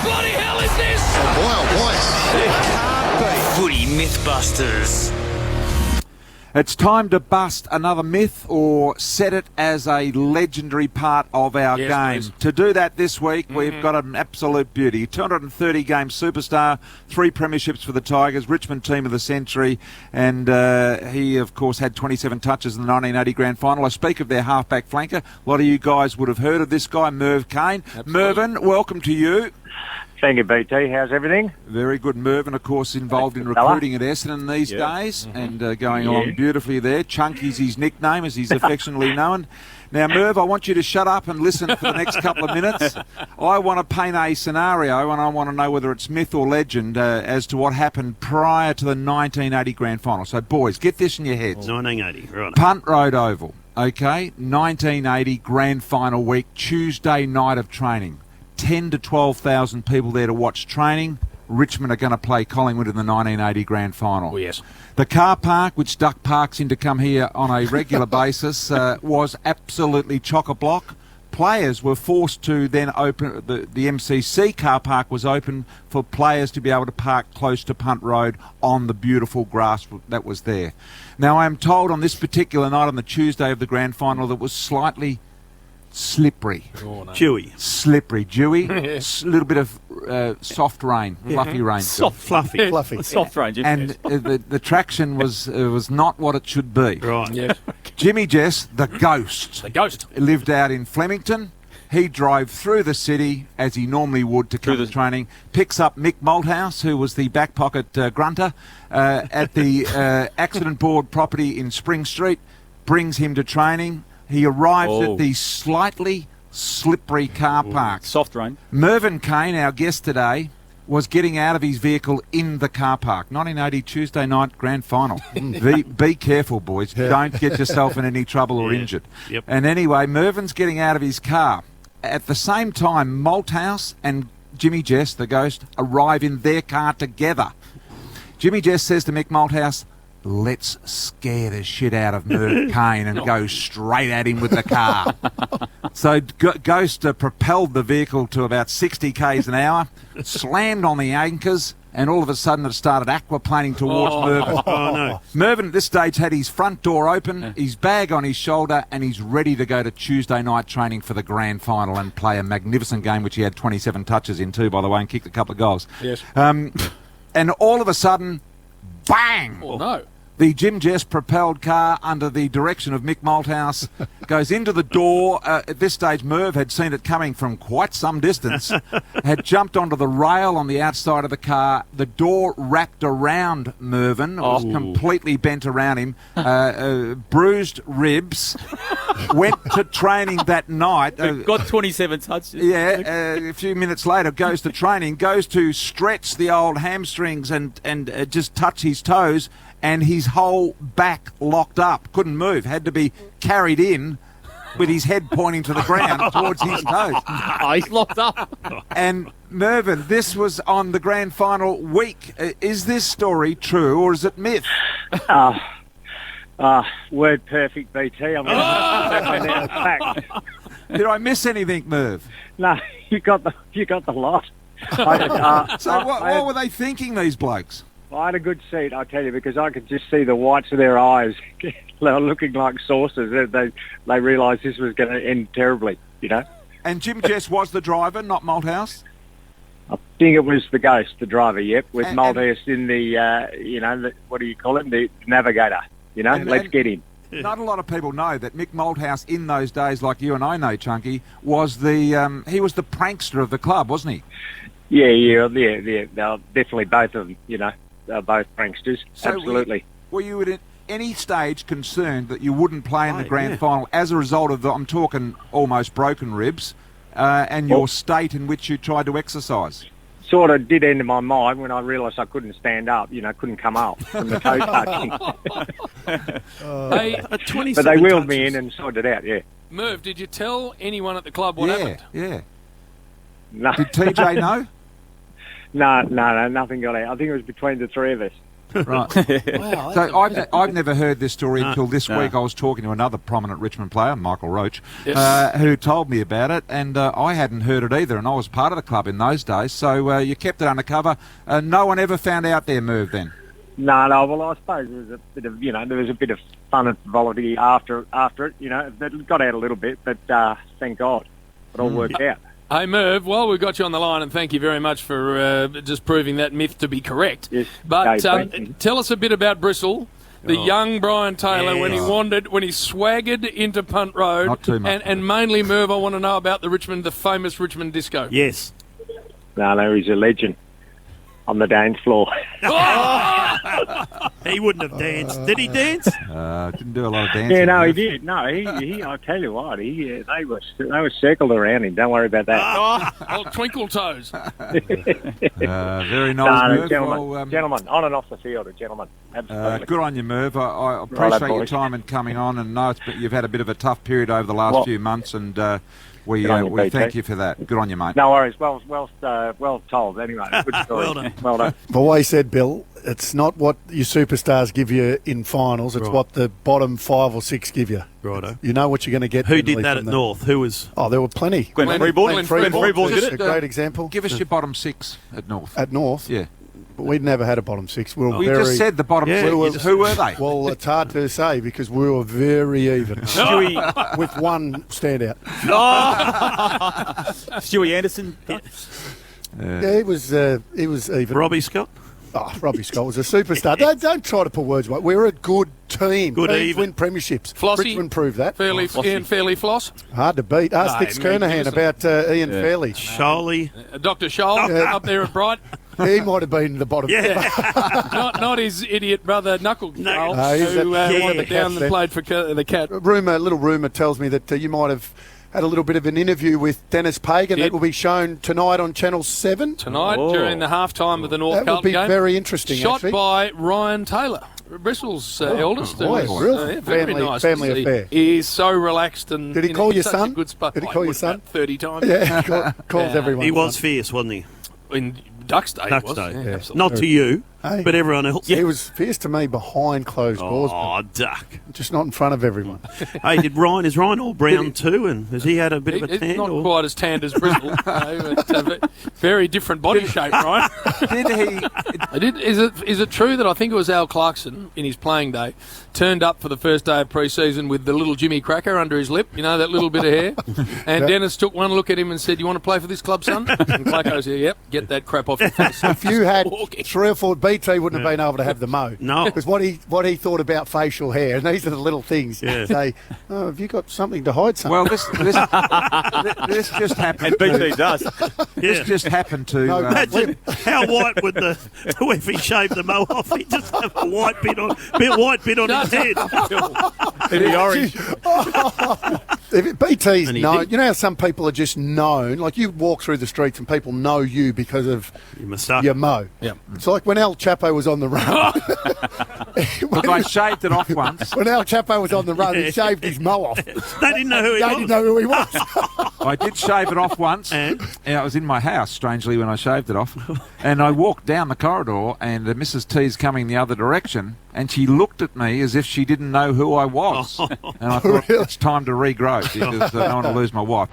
bloody hell is this? Oh boy, oh boy. Footy Mythbusters. It's time to bust another myth or set it as a legendary part of our game. Please. To do that this week, we've got an absolute beauty. 230-game superstar, 3 premierships for the Tigers, Richmond Team of the Century, and he, of course, had 27 touches in the 1980 Grand Final. I speak of their halfback flanker. A lot of you guys would have heard of this guy, Merv Keane. Absolutely. Mervyn, welcome to you. Thank you, BT. How's everything? Very good. Mervyn, of course, involved in recruiting at Essendon these days and going along beautifully there. Chunky's his nickname, as he's affectionately known. Now, Merv, I want you to shut up and listen for the next couple of minutes. I want to paint a scenario, and I want to know whether it's myth or legend as to what happened prior to the 1980 Grand Final. So, boys, get this in your heads. 1980, right. Punt Road Oval, okay? 1980 Grand Final week, Tuesday night of training. 10 to 12,000 people there to watch training. Richmond are going to play Collingwood in the 1980 Grand Final. Oh, yes. The car park, which Duck parks in to come here on a regular basis, was absolutely chock-a-block. Players were forced to then open, the MCC car park was open for players to be able to park close to Punt Road on the beautiful grass that was there. Now, I am told on this particular night, on the Tuesday of the Grand Final, that was slightly slippery. Oh, no. Chewy. Slippery, dewy, a little bit of soft rain, fluffy rain. Soft, fluffy. Fluffy. Soft range. And the traction was not what it should be. Right. Yeah. Jimmy Jess, the ghost, The ghost. lived out in Flemington. He drove through the city, as he normally would, to come to training, picks up Mick Malthouse, who was the back pocket grunter, at the accident board property in Spring Street, brings him to training. He arrives at the slightly slippery car park. Soft rain. Mervyn Keane, our guest today, was getting out of his vehicle in the car park. 1980 Tuesday night Grand Final. Be careful, boys. Don't get yourself in any trouble or injured. Yep. And anyway, Mervyn's getting out of his car. At the same time, Malthouse and Jimmy Jess, the ghost, arrive in their car together. Jimmy Jess says to Mick Malthouse, "Let's scare the shit out of Merv Keane and go straight at him with the car." So Ghost propelled the vehicle to about 60 k's an hour, slammed on the anchors, and all of a sudden it started aquaplaning towards Mervyn. Oh, no. Mervyn at this stage had his front door open, his bag on his shoulder, and he's ready to go to Tuesday night training for the Grand Final and play a magnificent game, which he had 27 touches in too, by the way, and kicked a couple of goals. Yes. And all of a sudden, bang! Oh, no. The Jim Jess propelled car, under the direction of Mick Malthouse, goes into the door. At this stage, Merv had seen it coming from quite some distance, had jumped onto the rail on the outside of the car. The door wrapped around Mervyn. It was completely bent around him. Bruised ribs. Went to training that night. Got 27 touches. A few minutes later, goes to training, goes to stretch the old hamstrings and just touch his toes, and his whole back locked up. Couldn't move. Had to be carried in with his head pointing to the ground towards his toes. He's locked up. And Mervyn, this was on the Grand Final week. Is this story true or is it myth? Word perfect, BT. I mean, fact. Did I miss anything, Merv? No, you got the lot. So what were they thinking, these blokes? I had a good seat, I tell you, because I could just see the whites of their eyes looking like saucers. They realised this was going to end terribly, you know. And Jim Jess was the driver, not Malthouse? I think it was the ghost, the driver, yep, with Malthouse in the, what do you call it, the navigator, you know, let's get him. Not a lot of people know that Mick Malthouse, in those days, like you and I know, Chunky, was he was the prankster of the club, wasn't he? Yeah. They're definitely both of them, you know. They're both pranksters, So absolutely. Were you at any stage concerned that you wouldn't play in the Grand Final as a result of I'm talking almost broken ribs, and your state in which you tried to exercise? Sort of did enter my mind when I realised I couldn't stand up, you know, couldn't come up from the toe touching. But they wheeled me in and sorted it out, yeah. Merv, did you tell anyone at the club what happened? Yeah. No. Did TJ know? No, nothing got out. I think it was between the three of us. Right. Wow. So I've never heard this story until this week. I was talking to another prominent Richmond player, Michael Roach, who told me about it, and I hadn't heard it either, and I was part of the club in those days. So you kept it undercover. No one ever found out their move then? No. Well, I suppose there was a bit of, there was a bit of fun and frivolity after it. It got out a little bit, but thank God it all worked out. Hey, Merv, while we've got you on the line, and thank you very much for just proving that myth to be correct. Yes. But thank you. tell us a bit about Bristol, the young Brian Taylor, when he swaggered into Punt Road. Not too much. And mainly, Merv, I want to know about the famous Richmond disco. Yes. No, he's a legend on the dance floor. He wouldn't have danced. Did he dance? Didn't do a lot of dancing. Yeah, no, he did. No, he I tell you what, they were circled around him. Don't worry about that. Old Twinkle Toes. Very nice, No, Merv. gentlemen, on and off the field, a gentleman. Absolutely. Good on you, Merv. I appreciate your time and coming on, and know you've had a bit of a tough period over the last few months, and we thank you for that. Good on you, mate. No worries. Well told. Anyway, good story. Well done. Well done. I've always said, Bill, it's not what your superstars give you in finals, it's what the bottom 5 or 6 give you. Righto. You know what you're going to get. Who generally did that from at them. North? Who was... Oh, there were plenty. Glenn Freeborn Just did a it. great example. Give us your bottom 6 at North. At North? Yeah. But we'd never had a bottom 6. We We just said the bottom 6. Who were they? Well, it's hard to say because we were very even. Stewie, with one standout. Stewie Anderson. Yeah, he was even. Robbie Scott? Oh, Robbie Scott was a superstar. Don't try to put words away. We're a good team. Good Teams even. win premierships. Flossy. Richmond proved that. Ian Fairley Floss. Hard to beat. Ask Dick mate, Kernahan give us about Ian Fairley. Charlie. Dr. Scholl up there at Bright. He might have been the bottom. Yeah. not his idiot brother Knuckle No. Scholl, No, he's who at- went down and then. played for the Cat. Little rumour tells me that you might have had a little bit of an interview with Dennis Pagan. Did. That will be shown tonight on Channel 7. Tonight during the half-time of the North That would Carlton be game. very interesting, Shot actually. by Ryan Taylor, Bristol's eldest. boy, who was, really? very Family- nice. family He- affair. He's so relaxed and Did he call in you such son? A good spot. Did he call you About son? 30 times. Yeah, he calls everyone. He was son. fierce, wasn't he? In Ducks Day. Ducks it was. Day. Yeah, Yeah. absolutely. Not to you, Hey. but everyone else. He was fierce to me behind closed doors, Oh, duck. but just not in front of everyone. Hey, is Ryan all brown too? And has he had a bit of a He's tan? not or- quite as tanned as Bristol. No, but, very different body shape, right? Did he? Is it true that I think it was Al Clarkson in his playing day turned up for the first day of pre-season with the little Jimmy Cracker under his lip, that little bit of hair, and Dennis took one look at him and said, "You want to play for this club, son?" And Clarko said, "Yep, get that crap off your face." If you had Walking. 3 or 4, BT wouldn't have been able to have the mo. No. Because what he thought about facial hair, and these are the little things. Yeah. Say, oh, have you got something to hide something? Well, this just happened. does. This just happened to. No, Imagine how white would if he shaved the mo off, he'd just have a white bit on his head. The orange. If BT's And he known, did. you know how some people are just known, like you walk through the streets and people know you because of You moustache. your mo. Yeah. It's like when El Chapo was on the run. Look, I shaved it off once. When El Chapo was on the run, he shaved his mo off. They didn't know who he They was. didn't know who he was. I did shave it off once. And? I was in my house, strangely, when I shaved it off. And I walked down the corridor, and Mrs. T's coming the other direction, and she looked at me as if she didn't know who I was. And I thought, it's time to regrow because I don't want to lose my wife.